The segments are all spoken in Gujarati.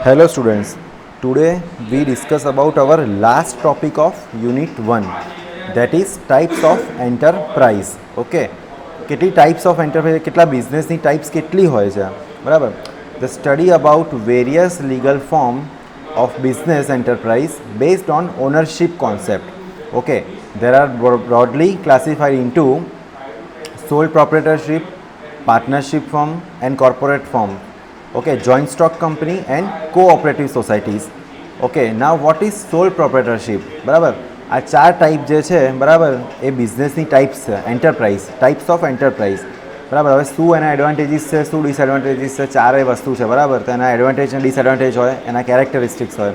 Hello students, today we discuss about our last topic of unit 1, that is types of enterprise. Okay, કેટલી types of enterprise, કેટલા બિઝનેસની types કેટલી હોય છે, બરાબર. The study about various legal form of business enterprise based on ownership concept. Okay, there are broadly classified into sole proprietorship, partnership firm and corporate firm. Okay, joint stock company and cooperative societies. Okay, now what is sole proprietorship? બરાબર, આ ચાર ટાઈપ જે છે, બરાબર, એ બિઝનેસની ટાઈપ્સ છે. એન્ટરપ્રાઇઝ, ટાઈપ્સ ઓફ એન્ટરપ્રાઇઝ, બરાબર. હવે શું એના એડવાન્ટેજીસ છે, શું ડિસએડવાન્ટેજીસ છે, ચારેય વસ્તુ છે, બરાબર. તો એના એડવાન્ટેજ અને ડિસએડવાન્ટેજ હોય, એના કેરેક્ટરિસ્ટિક્સ હોય.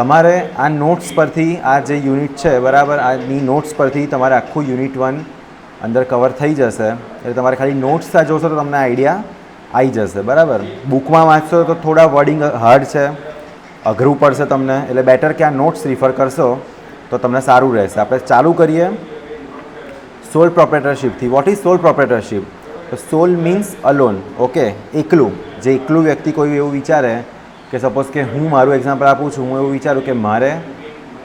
તમારે આ નોટ્સ પરથી, આ જે યુનિટ છે, બરાબર, આની નોટ્સ પરથી તમારે આખું યુનિટ 1 અંદર કવર થઈ જશે. એટલે તમારે ખાલી નોટ્સ જોશો તો તમને આઈડિયા આવી જશે, બરાબર. બુકમાં વાંચશો તો થોડા વર્ડિંગ હાર્ડ છે, અઘરું પડશે તમને, એટલે બેટર કે આ નોટ્સ રિફર કરશો તો તમને સારું રહેશે. આપણે ચાલુ કરીએ સોલ પ્રોપ્રેટરશિપથી. વોટ ઇઝ સોલ પ્રોપ્રેટરશિપ? તો સોલ મીન્સ અલોન. ઓકે, એકલું. જે એકલું વ્યક્તિ કોઈ એવું વિચારે કે સપોઝ કે હું મારું એક્ઝામ્પલ આપું છું, હું એવું વિચારું કે મારે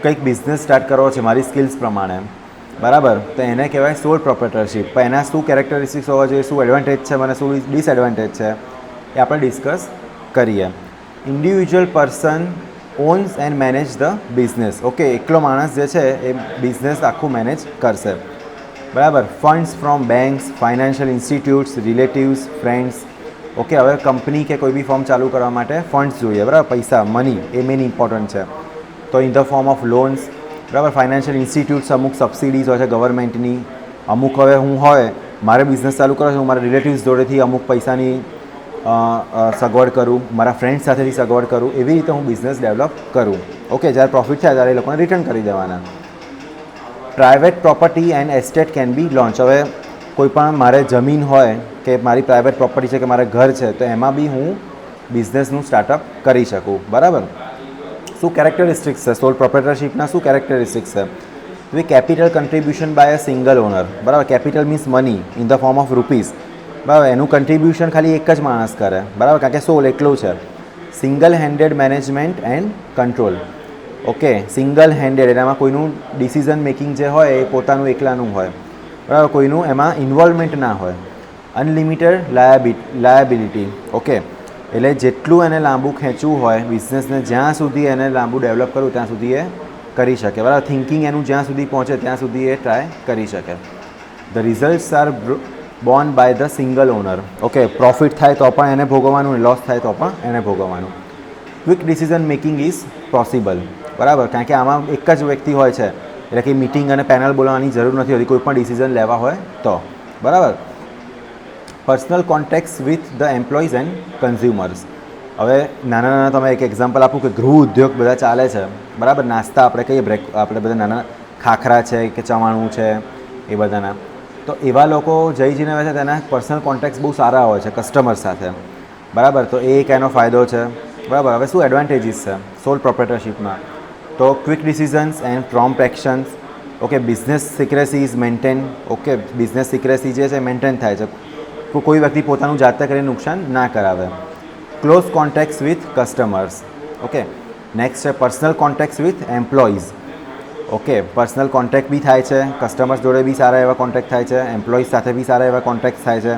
કંઈક બિઝનેસ સ્ટાર્ટ કરવો છે મારી સ્કિલ્સ પ્રમાણે, બરાબર, તો એને કહેવાય સોલ પ્રોપ્રેટરશિપ. પણ એના શું કેરેક્ટરિસ્ટિક્સ હોવા જોઈએ, શું એડવાન્ટેજ છે, મને શું ડિસએડવાન્ટેજ છે, એ આપણે ડિસ્કસ કરીએ. Individual person ones and manage the business. Okay, એકલો માણસ જે છે એ બિઝનેસ આખું મેનેજ કરશે, બરાબર. Funds from banks, financial institutes, relatives, friends. Okay, હવે કંપની કે કોઈ બી ફોર્મ ચાલુ કરવા માટે ફંડ્સ જોઈએ, બરાબર, પૈસા, મની, એ મેઇન ઇમ્પોર્ટન્ટ છે. તો in the form of loans, બરાબર. ફાઇનાન્શિયલ ઇન્સ્ટિટ્યૂટ્સ, અમુક સબસિડીઝ હોય છે ગવર્મેન્ટની, અમુક હવે હું હોય મારે બિઝનેસ ચાલુ કરો છું, હું મારા રિલેટિવ્સ જોડેથી અમુક પૈસાની સગવડ કરું, મારા ફ્રેન્ડ્સ સાથેથી સગવડ કરું, એવી રીતે હું બિઝનેસ ડેવલપ કરું. ઓકે, જ્યારે પ્રોફિટ થાય ત્યારે એ લોકોને રિટર્ન કરી દેવાના. Private property and estate can be launch. હવે કોઈ પણ મારે જમીન હોય કે મારી પ્રાઇવેટ પ્રોપર્ટી છે કે મારે ઘર છે, તો એમાં બી હું બિઝનેસનું સ્ટાર્ટઅપ કરી શકું, બરાબર. શું કેરેક્ટરિસ્ટિક્સ છે સોલ પ્રોપ્રેટરશિપના? શું કેરેક્ટરિસ્ટિક્સ છે? તો capital contribution by a single owner, બરાબર. Capital means money in the form of rupees, બરાબર. એનું કન્ટ્રીબ્યુશન ખાલી એક જ માણસ કરે, બરાબર, કારણ કે સોલ એકલું છે. Single handed management and control. Okay, single handed એટલે એમાં કોઈનું ડિસિઝન મેકિંગ જે હોય એ પોતાનું એકલાનું હોય, બરાબર, કોઈનું એમાં ઇન્વોલ્વમેન્ટ ના હોય. Unlimited liability. ઓકે, એટલે જેટલું એને લાંબુ ખેંચવું હોય બિઝનેસને, જ્યાં સુધી એને લાંબુ ડેવલપ કરવું ત્યાં સુધી એ કરી શકે, બરાબર. થિંકિંગ એનું જ્યાં સુધી પહોંચે ત્યાં સુધી એ ટ્રાય કરી શકે. The results are borne by the single owner. Okay, profit થાય તો પણ એને ભોગવવાનું, લોસ થાય તો પણ એને ભોગવવાનું. Quick decision making is possible, બરાબર, કારણ કે આમાં એક જ વ્યક્તિ હોય છે, એટલે કે મિટિંગ અને પેનલ બોલાવવાની જરૂર નથી હોતી કોઈ પણ ડિસિઝન લેવા હોય તો, બરાબર. Personal contacts with the employees and consumers. હવે નાના નાના તમે એક એક્ઝામ્પલ આપું કે ગૃહ ઉદ્યોગ બધા ચાલે છે, બરાબર. નાસ્તા આપણે કહીએ, આપણે બધા નાના ખાખરા છે કે ચવાણું છે એ બધાના, તો એવા લોકો જઈને છે તેના પર્સનલ કોન્ટેક્ટ્સ બહુ સારા હોય છે કસ્ટમર સાથે, બરાબર. તો એ એક એનો ફાયદો છે, બરાબર. હવે શું એડવાન્ટેજીસ છે સોલ પ્રોપ્રેટરશિપમાં? તો quick decisions and prompt actions. Okay, business secrecy is maintain. Okay, business secrecy જે છે મેન્ટેન થાય છે, કોઈ વ્યક્તિ પોતાનું જાતે કરીને નુકસાન ના કરાવે. Close contacts with customers. Okay, next છે personal contacts with employees. Okay, personal contact બી થાય છે, કસ્ટમર્સ જોડે બી સારા એવા કોન્ટેક્ટ થાય છે, એમ્પ્લોઈઝ સાથે બી સારા એવા કોન્ટેક્ટ થાય છે,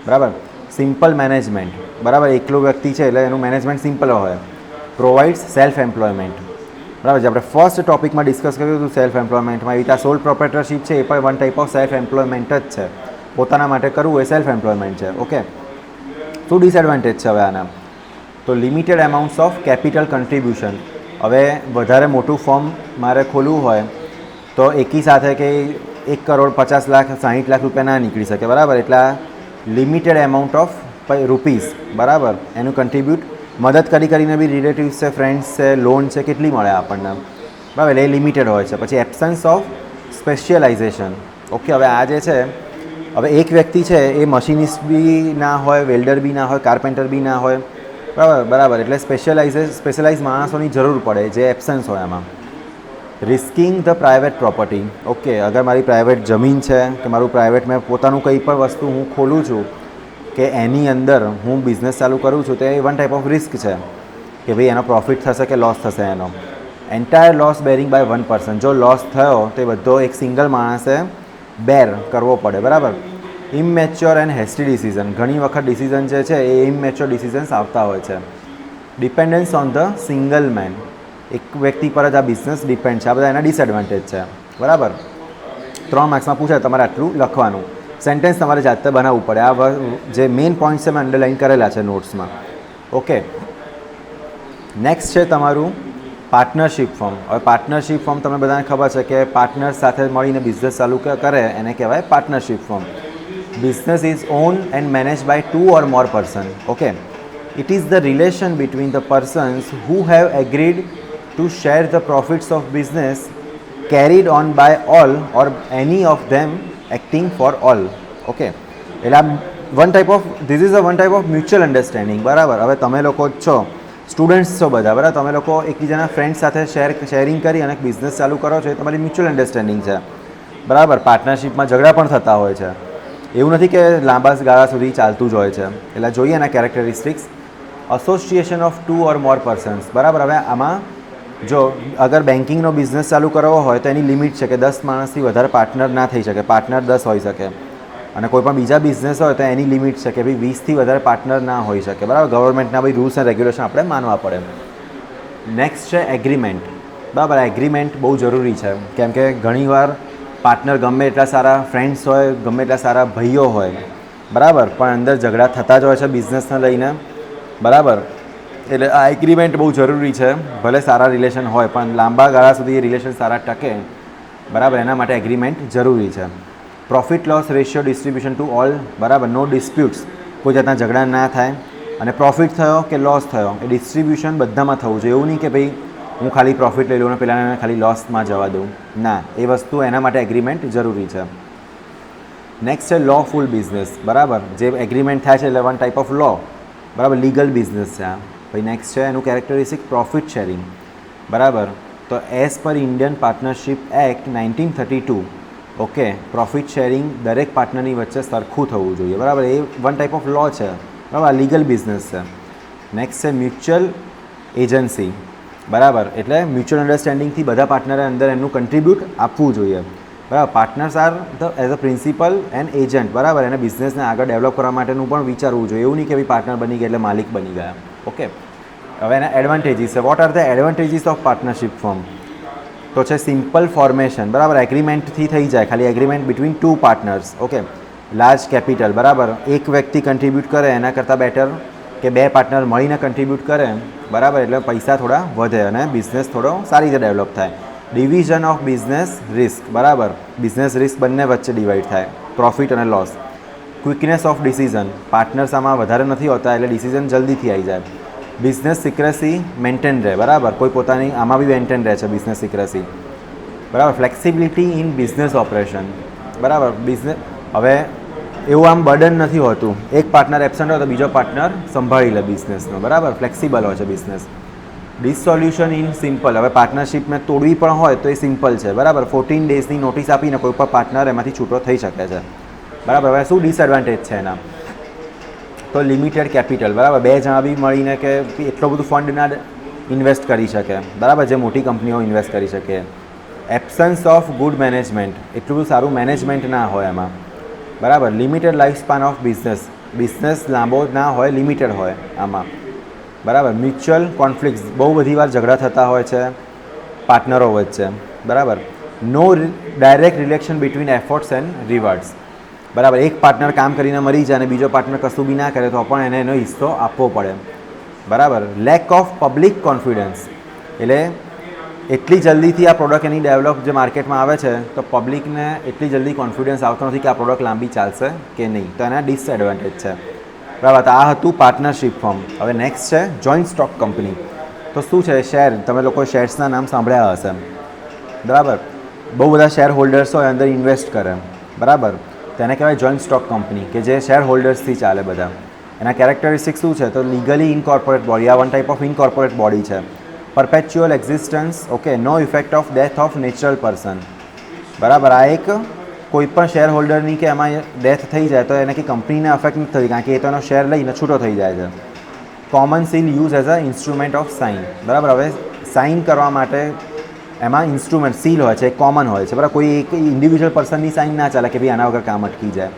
બરાબર. સિમ્પલ મેનેજમેન્ટ, બરાબર. એકલો વ્યક્તિ છે એટલે એનું મેનેજમેન્ટ સિમ્પલ હોય. પ્રોવાઇડ્સ સેલ્ફ એમ્પ્લોયમેન્ટ, બરાબર. જે આપણે ફર્સ્ટ ટોપિકમાં ડિસ્કસ કર્યું હતું સેલ્ફ એમ્પ્લોયમેન્ટમાં, એવી રીતે આ સોલ પ્રોપ્રેટરશિપ છે એ પણ one type of self employment જ છે. પોતાના માટે કરવું એ સેલ્ફ એમ્પ્લોયમેન્ટ છે. ઓકે, શું ડિસએડવાન્ટેજ છે હવે આના? તો લિમિટેડ એમાઉન્ટ્સ ઓફ કેપિટલ કન્ટ્રીબ્યુશન. હવે વધારે મોટું ફોર્મ મારે ખોલવું હોય તો એકી સાથે કે 1 કરોડ 50 લાખ 60 લાખ રૂપિયા ના નીકળી શકે, બરાબર. એટલા લિમિટેડ એમાઉન્ટ ઓફ રૂપીઝ, બરાબર, એનું કન્ટ્રીબ્યુટ મદદ કરીને બી રિલેટિવ્સ છે, ફ્રેન્ડ્સ છે, લોન છે, કેટલી મળે આપણને, બરાબર. એટલે એ લિમિટેડ હોય છે. પછી એબ્સન્સ ઓફ સ્પેશિયલાઇઝેશન. ઓકે, હવે આ જે છે, હવે એક વ્યક્તિ છે એ મશીનિસ્ટ બી ના હોય, વેલ્ડર બી ના હોય, કાર્પેન્ટર બી ના હોય, બરાબર. એટલે સ્પેશિયલાઇઝ માણસોની જરૂર પડે, જે એબ્સન્સ હોય એમાં. રિસ્કિંગ ધ પ્રાઇવેટ પ્રોપર્ટી. ઓકે, અગર મારી પ્રાઇવેટ જમીન છે કે મારું પ્રાઇવેટ મેં પોતાનું કંઈ પણ વસ્તુ હું ખોલું છું કે એની અંદર હું બિઝનેસ ચાલુ કરું છું, તો એ વન ટાઈપ ઓફ રિસ્ક છે, કે ભાઈ એનો પ્રોફિટ થશે કે લોસ થશે એનો. Entire loss bearing by 1%. જો લોસ થયો તો એ બધો એક સિંગલ માણસે બેર કરવો પડે, બરાબર. ઇમમેચ્યોર એન્ડ હેસ્ટી ડિસિઝન. ઘણી વખત ડિસિઝન જે છે એ ઇમમેચ્યોર ડિસિઝન્સ આવતા હોય છે. Dependence on the single man. એક વ્યક્તિ પર જ આ બિઝનેસ ડિપેન્ડ છે. આ બધા એના ડિસએડવાન્ટેજ છે, બરાબર. 3 માર્ક્સમાં પૂછે તમારે આટલું લખવાનું. સેન્ટેન્સ તમારે જાતે બનાવવું પડે. આ જે મેઇન પોઈન્ટ છે મેં અંડરલાઇન કરેલા છે નોટ્સમાં. ઓકે, નેક્સ્ટ છે તમારું પાર્ટનરશિપ ફોર્મ. હવે પાર્ટનરશિપ ફોર્મ તમને બધાને ખબર છે કે પાર્ટનર સાથે મળીને બિઝનેસ ચાલુ કરે એને કહેવાય partnership form. Business is own and manage by 2 or more person. Okay, it is the relation between the persons who have agreed to share the profits of business carried on by all or any of them acting for all. Okay, એટલે this is a one type of mutual understanding, બરાબર. હવે તમે લોકો છો સ્ટુડન્ટ્સ છો બધા, બરાબર. તમે લોકો એકબીજાના ફ્રેન્ડ્સ સાથે શેરિંગ કરી અને બિઝનેસ ચાલુ કરો છો, એ તમારી મ્યુચ્યુઅલ અન્ડરસ્ટેન્ડિંગ છે, બરાબર. પાર્ટનરશિપમાં ઝઘડા પણ થતા હોય છે, એવું નથી કે લાંબા ગાળા સુધી ચાલતું જ હોય છે. એટલે જોઈએ એના characteristics. Association of 2 or more persons, બરાબર. હવે આમાં જો અગર બેન્કિંગનો બિઝનેસ ચાલુ કરવો હોય તો એની લિમિટ છે કે 10 માણસથી વધારે પાર્ટનર ના થઈ શકે, પાર્ટનર 10 હોઈ શકે. અને કોઈ પણ બીજા બિઝનેસ હોય તો એની લિમિટ છે કે ભાઈ 20થી વધારે પાર્ટનર ના હોઈ શકે, બરાબર. ગવર્મેન્ટના ભાઈ રૂલ્સ એન્ડ રેગ્યુલેશન આપણે માનવા પડે. નેક્સ્ટ છે એગ્રીમેન્ટ, બરાબર. એગ્રીમેન્ટ બહુ જરૂરી છે કેમ કે ઘણીવાર પાર્ટનર ગમે એટલા સારા ફ્રેન્ડ્સ હોય, ગમે એટલા સારા ભાઈઓ હોય, બરાબર, પણ અંદર ઝઘડા થતા જ હોય છે બિઝનેસને લઈને, બરાબર. એટલે આ એગ્રીમેન્ટ બહુ જરૂરી છે. ભલે સારા રિલેશન હોય પણ લાંબા ગાળા સુધી એ રિલેશન સારા ટકે, બરાબર, એના માટે એગ્રીમેન્ટ જરૂરી છે. Profit loss ratio distribution to all, બરાબર. નો ડિસ્પ્યુટ્સ, કોઈ જાતના ઝઘડા ના થાય. અને પ્રોફિટ થયો કે લોસ થયો એ ડિસ્ટ્રીબ્યુશન બધામાં થવું જોઈએ. એવું નહીં કે ભાઈ હું ખાલી પ્રોફિટ લઈ લઉં અને પેલાને ખાલી લોસમાં જવા દઉં, ના. એ વસ્તુ એના માટે એગ્રીમેન્ટ જરૂરી છે. નેક્સ્ટ છે લોફુલ બિઝનેસ, બરાબર. જે એગ્રીમેન્ટ થાય છે એટલે વન ટાઈપ ઓફ લો, બરાબર, લીગલ બિઝનેસ છે આ. પછી નેક્સ્ટ છે એનું કેરેક્ટરિસ્ટિક પ્રોફિટ શેરિંગ, બરાબર. તો as per Indian partnership act 1932, okay, profit sharing દરેક પાર્ટનરની વચ્ચે સરખું થવું જોઈએ, બરાબર. એ વન ટાઈપ ઓફ લો છે, બરાબર. લીગલ બિઝનેસ છે. નેક્સ્ટ છે મ્યુચ્યુઅલ એજન્સી, બરાબર. એટલે મ્યુચ્યુઅલ અન્ડરસ્ટેન્ડિંગથી બધા પાર્ટનરે અંદર એનું કન્ટ્રીબ્યુટ આપવું જોઈએ, બરાબર. Partners are the as a principal and agent, બરાબર. એને બિઝનેસને આગળ ડેવલપ કરવા માટેનું પણ વિચારવું જોઈએ. એવું નહીં કે ભાઈ પાર્ટનર બની ગયા એટલે માલિક બની ગયા. ઓકે, હવે એના એડવાન્ટેજીસ છે. What are the advantages of partnership form? તો છે સિમ્પલ ફોર્મેશન, બરાબર. એગ્રીમેન્ટથી થઈ જાય, ખાલી agreement between 2 partners. Okay, large capital, બરાબર. એક વ્યક્તિ કન્ટ્રીબ્યુટ કરે એના કરતાં બેટર કે 2 પાર્ટનર મળીને કન્ટ્રીબ્યુટ કરે, બરાબર. એટલે પૈસા થોડા વધે અને બિઝનેસ થોડો સારી રીતે ડેવલપ થાય. ડિવિઝન ઓફ બિઝનેસ રિસ્ક, બરાબર. બિઝનેસ રિસ્ક બંને વચ્ચે ડિવાઈડ થાય, પ્રોફિટ અને લોસ. ક્વિકનેસ ઓફ ડિસિઝન, પાર્ટનર્સ આમાં વધારે નથી હોતા એટલે ડિસિઝન જલ્દીથી આવી જાય. બિઝનેસ સિક્રેસી મેન્ટેન રહે, બરાબર. કોઈ પોતાની આમાં બી મેન્ટેન રહે છે બિઝનેસ સિક્રેસી, બરાબર. ફ્લેક્સિબિલિટી ઇન બિઝનેસ ઓપરેશન, બરાબર. બિઝનેસ હવે એવું આમ બર્ડન નથી હોતું, એક પાર્ટનર એબસન્ટ હોય તો બીજો પાર્ટનર સંભાળી લે બિઝનેસનો, બરાબર. ફ્લેક્સિબલ હોય છે બિઝનેસ. ડિસોલ્યુશન ઇન સિમ્પલ, હવે પાર્ટનરશિપને તોડવી પણ હોય તો એ સિમ્પલ છે, બરાબર. 14 ડેઝની નોટિસ આપીને કોઈ પણ પાર્ટનર એમાંથી છૂટો થઈ શકે છે, બરાબર. હવે શું ડિસએડવાન્ટેજ છે એના? તો લિમિટેડ કેપિટલ, બરાબર. 2 જણા બી મળીને કે એટલો બધું ફંડ ના ઇન્વેસ્ટ કરી શકે, બરાબર, જે મોટી કંપનીઓ ઇન્વેસ્ટ કરી શકે. એબ્સન્સ ઓફ ગુડ મેનેજમેન્ટ, એટલું બધું સારું મેનેજમેન્ટ ના હોય એમાં, બરાબર. Limited life span of business, business લાંબો ના હોય, લિમિટેડ હોય આમાં, બરાબર. મ્યુચ્યુઅલ કોન્ફ્લિક્ટ્સ, બહુ બધી વાર ઝઘડા થતા હોય છે પાર્ટનરો વચ્ચે, બરાબર. No direct relation between efforts and rewards, બરાબર. એક પાર્ટનર કામ કરીને મરી જાય અને બીજો પાર્ટનર કશું બી ના કરે તો પણ એને એનો હિસ્સો આપવો પડે, બરાબર. લેક ઓફ પબ્લિક કોન્ફિડન્સ, એટલે એટલી જલ્દીથી આ પ્રોડક્ટ એની ડેવલપ જે માર્કેટમાં આવે છે તો પબ્લિકને એટલી જલ્દી કોન્ફિડન્સ આવતો નથી કે આ પ્રોડક્ટ લાંબી ચાલશે કે નહીં, તો એના ડિસએડવાન્ટેજ છે, બરાબર. તો આ હતું પાર્ટનરશિપ ફોર્મ. હવે નેક્સ્ટ છે જોઈન્ટ સ્ટોક કંપની. તો શું છે? શેર. તમે લોકો શેર્સના નામ સાંભળ્યા હશે, બરાબર. બહુ બધા શેર હોલ્ડર્સ હોય અંદર ઇન્વેસ્ટ કરે, બરાબર. તેને કહેવાય જોઈન્ટ સ્ટોક કંપની, કે જે શેર હોલ્ડર્સથી ચાલે બધા. એના કેરેક્ટરિસ્ટિક શું છે? તો લીગલી ઇનકોર્પોરેટ બોડી, આ one type of incorporate body છે. Perpetual existence, okay, no effect of death of natural person, બરાબર. આ એક કોઈ પણ શેર હોલ્ડરની કે એમાં ડેથ થઈ જાય તો એને કે કંપનીને અફેક્ટ નથી થતી કારણ કે એ તો એનો શેર લઈને છૂટો થઈ જાય છે, common seal use as a instrument of sine, બરાબર. હવે સાઇન કરવા માટે એમાં ઇન્સ્ટ્રુમેન્ટ સીલ હોય છે, કોમન હોય છે, બરાબર. કોઈ એક ઇન્ડિવિજ્યુઅલ પર્સનની સાઇન ના ચાલે કે ભાઈ આના વગર કામ અટકી જાય.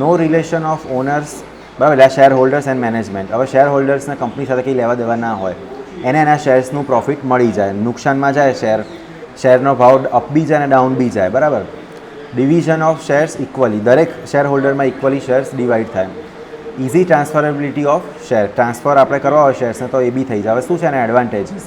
નો રિલેશન ઓફ ઓનર્સ, બરાબર, એટલે શેર હોલ્ડર્સ એન્ડ મેનેજમેન્ટ. હવે શેર હોલ્ડર્સને કંપની સાથે કંઈ લેવા દેવા ના હોય, એને એના શેર્સનું પ્રોફિટ મળી જાય, નુકસાનમાં જાય શેરનો ભાવ અપ બી જાય અને ડાઉન બી જાય, બરાબર. ડિવિઝન ઓફ શેર્સ ઇક્વલી, દરેક શેર હોલ્ડરમાં ઇક્વલી શેર્સ ડિવાઈડ થાય. Easy transferability of share, transfer આપણે કરવા હોય શેર્સને તો એ બી થઈ જાય. હવે શું છે એના એડવાન્ટેજીસ?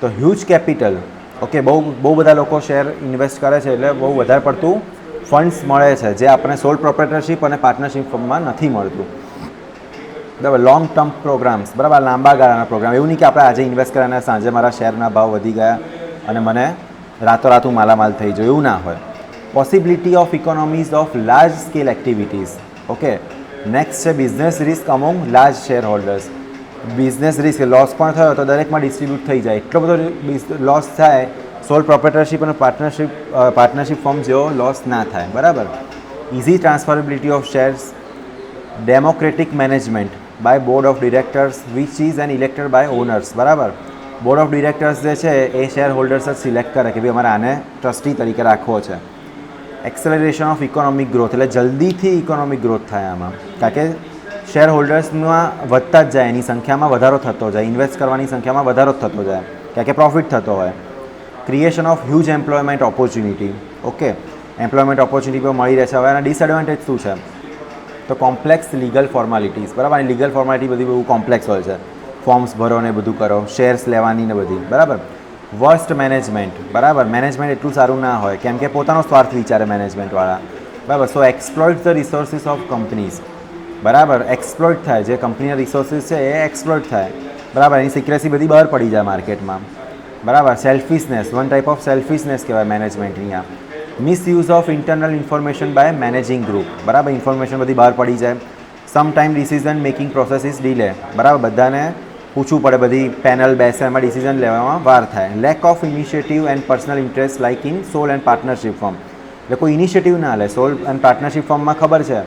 તો હ્યુજ કેપિટલ, ઓકે, બહુ બધા લોકો શેર ઇન્વેસ્ટ કરે છે એટલે બહુ વધારે પડતું ફંડ્સ મળે છે, જે આપણે સોલ પ્રોપ્રાઇટરશિપ અને પાર્ટનરશિપ ફર્મમાં નથી મળતું, બરાબર. લોંગ ટર્મ પ્રોગ્રામ્સ, બરાબર, લાંબા ગાળાના પ્રોગ્રામ. એવું નહીં કે આપણે આજે ઇન્વેસ્ટ કર્યા સાંજે મારા શેરના ભાવ વધી ગયા અને મને રાતોરાત હું માલામાલ થઈ જાઉં, એવું ના હોય. Possibility of economies of large scale activities, okay. Next છે business risk among large shareholders. Business risk, loss પણ થયો તો દરેકમાં ડિસ્ટ્રીબ્યુટ થઈ જાય. એટલો બધો લોસ થાય, સોલ પ્રોપ્રાઇટરશિપ અને પાર્ટનરશિપ ફોર્મ જેવો લોસ ના થાય, બરાબર. Easy transferability of shares, democratic management by board of directors which is an elected by owners, બરાબર. બોર્ડ ઓફ ડિરેક્ટર્સ જે છે એ શેર હોલ્ડર્સ જ સિલેક્ટ કરે કે ભાઈ અમારે આને ટ્રસ્ટી તરીકે રાખવો છે. એક્સેલરેશન ઓફ ઇકોનોમિક ગ્રોથ, એટલે જલ્દીથી ઇકોનોમિક ગ્રોથ થાય આમાં, કારણ કે શેર હોલ્ડર્સમાં વધતા જ જાય, એની સંખ્યામાં વધારો થતો જાય, ઇન્વેસ્ટ કરવાની સંખ્યામાં વધારો જ થતો જાય, કારણ કે પ્રોફિટ થતો હોય. Creation of huge employment opportunity, okay, employment opportunity પણ મળી રહે છે. હવે એના ડિસએડવાન્ટેજ શું છે? તો કોમ્પ્લેક્સ લીગલ ફોર્માલિટીઝ, બરાબર. અને લીગલ ફોર્માલિટી બધી બહુ કોમ્પ્લેક્સ હોય છે, ફોર્મ્સ ભરો ને બધું કરો, શેર્સ લેવાની ને બધી, બરાબર. વર્સ્ટ મેનેજમેન્ટ, બરાબર, મેનેજમેન્ટ એટલું સારું ના હોય કેમ કે પોતાનો સ્વાર્થ વિચારે મેનેજમેન્ટવાળા, બરાબર. So exploit the resources of companies, બરાબર, એક્સપ્લોઇટ થાય, જે કંપનીના રિસોર્સિસ છે એ એક્સપ્લોઇટ થાય, બરાબર. એની સિક્રેસી બધી બહાર પડી જાય માર્કેટમાં, બરાબર. Selfishness, one type of selfishness કહેવાય મેનેજમેન્ટની આ. Misuse of internal information by managing group, બરાબર. ઇન્ફોર્મેશન બધી બહાર પડી જાય. Some time decision making process is delay, બરાબર. બધાને પૂછવું પડે, બધી પેનલ બેસે, એમાં ડિસિઝન લેવામાં વાર થાય. Lack of initiative and personal interest like in sole and partnership form, એટલે કોઈ ઇનિશિયેટિવ ના લે. સોલ એન્ડ પાર્ટનરશિપ ફોર્મમાં ખબર છે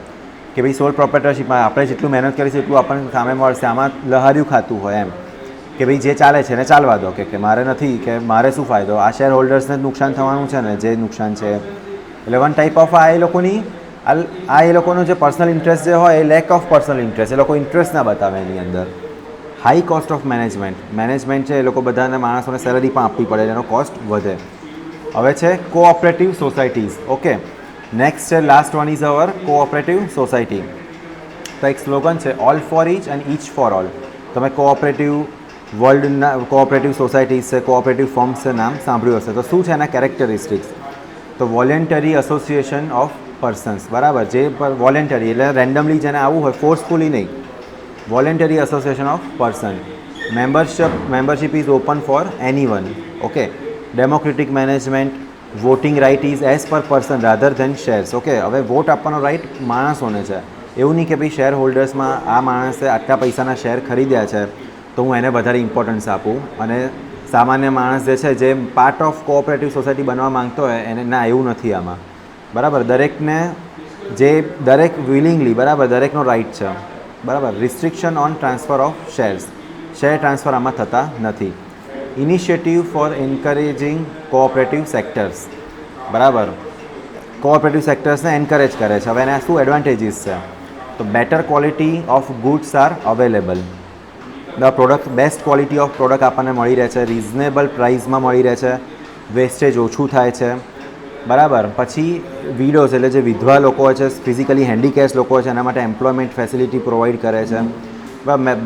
કે ભાઈ સોલ પ્રોપ્રાઇટરશિપમાં આપણે જેટલું મહેનત કરીશું એટલું આપણને સામે મળશે, આમાં લહાર્યું ખાતું હોય એમ કે ભાઈ જે ચાલે છે એને ચાલવા દો, કે મારે નથી, કે મારે શું ફાયદો, આ શેર હોલ્ડર્સને જ નુકસાન થવાનું છે ને જે નુકસાન છે. એટલે વન ટાઈપ ઓફ આ એ લોકોનું જે પર્સનલ ઇન્ટરેસ્ટ જે હોય એ લેક ઓફ પર્સનલ ઇન્ટરેસ્ટ, એ લોકો ઇન્ટરેસ્ટ ના બતાવે એની અંદર. હાઈ કોસ્ટ ઓફ મેનેજમેન્ટ છે, એ લોકો બધાને માણસોને સેલરી પણ આપવી પડે, એનો કોસ્ટ વધે. હવે છે કોઓપરેટિવ સોસાયટીઝ, ઓકે. નેક્સ્ટ છે last one is our cooperative society. તો એક સ્લોગન છે, all for each and each for all. તમે કોઓપરેટિવ વર્લ્ડના કોઓપરેટિવ સોસાયટીઝ છે, કોઓપરેટિવ ફોર્મ્સ છે, નામ સાંભળ્યું હશે. તો શું છે એના કેરેક્ટરિસ્ટિક્સ? તો વોલેન્ટરી એસોસિએશન ઓફ પર્સન્સ, બરાબર. જે વોલેન્ટરી એટલે રેન્ડમલી જેને આવવું હોય, ફોર્સફુલી નહીં, voluntary association of person. Membership is open for anyone, okay. Democratic management, voting right is as per person rather than shares, okay. હવે વોટ આપવાનો રાઇટ માણસોને છે, એવું નહીં કે ભાઈ શેર હોલ્ડર્સમાં આ માણસે આટલા પૈસાના શેર ખરીદ્યા છે તો હું એને વધારે ઇમ્પોર્ટન્સ આપું, અને સામાન્ય માણસ જે છે જે પાર્ટ ઓફ કોઓપરેટિવ સોસાયટી બનવા માંગતો હોય એને ના, એવું નથી આમાં, બરાબર. દરેક વિલિંગલી, બરાબર, દરેકનો રાઇટ છે, બરાબર. Restriction on transfer of share transfer આમાં થતા નથી. Initiative for encouraging cooperative sectors, બરાબર. કોઓપરેટિવ સેક્ટર્સને એન્કરેજ કરે છે. હવે એના શું એડવાન્ટેજીસ છે? તો better quality of goods are available, best quality of product આપણને મળી રહે છે, રિઝનેબલ પ્રાઇસમાં મળી રહે છે, વેસ્ટેજ ઓછું થાય છે, બરાબર. પછી વિડોઝ એટલે જે વિધવા લોકો હોય છે, ફિઝિકલી હેન્ડીકેપ્ડ લોકો હોય છે, એના માટે એમ્પ્લોયમેન્ટ ફેસિલિટી પ્રોવાઈડ કરે છે.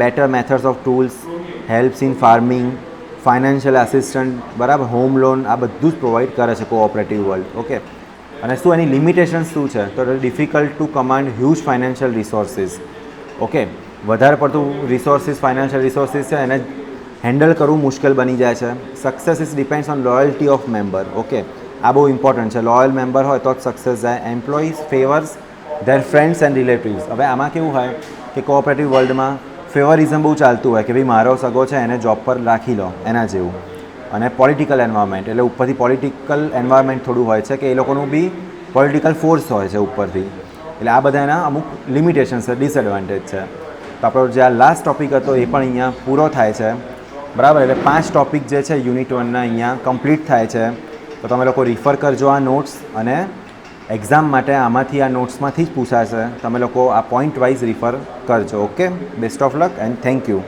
Better methods of tools, helps in farming, financial assistant, બરાબર, હોમ લોન, આ બધું જ પ્રોવાઈડ કરે છે કોઓપરેટિવ વર્લ્ડ, ઓકે. અને શું એની લિમિટેશન્સ શું છે? તો difficult to command huge financial resources, okay. વધારે પડતું ફાઇનાન્શિયલ રિસોર્સિસ છે એને હેન્ડલ કરવું મુશ્કેલ બની જાય છે. Success is depends on loyalty of member, okay. આ બહુ ઇમ્પોર્ટન્ટ છે, લોયલ મેમ્બર હોય તો જ સક્સેસ જાય. Employees ફેવર્સ there friends and relatives. હવે આમાં કેવું હોય કે કોઓપરેટિવ વર્લ્ડમાં ફેવરિઝમ બહુ ચાલતું હોય કે ભાઈ મારો સગો છે એને જોબ પર રાખી લો, એના જેવું. અને પોલિટિકલ એન્વાયરમેન્ટ એટલે ઉપરથી પોલિટિકલ એન્વાયરમેન્ટ થોડું હોય છે કે એ લોકોનું બી પોલિટિકલ ફોર્સ હોય છે ઉપરથી, એટલે આ બધા એના અમુક લિમિટેશન્સ છે, ડિસએડવાન્ટેજ છે. તો આપણો જે આ લાસ્ટ ટૉપિક હતો એ પણ અહીંયા પૂરો થાય છે, બરાબર. એટલે 5 ટૉપિક જે છે યુનિટ 1ના અહીંયા કમ્પ્લીટ થાય છે. તો તમે લોકો રિફર કરજો આ નોટ્સ, અને એક્ઝામ માટે આમાંથી આ નોટ્સમાંથી જ પૂછાશે. તમે લોકો આ પોઈન્ટ વાઇઝ રિફર કરજો. Okay, best of luck and thank you.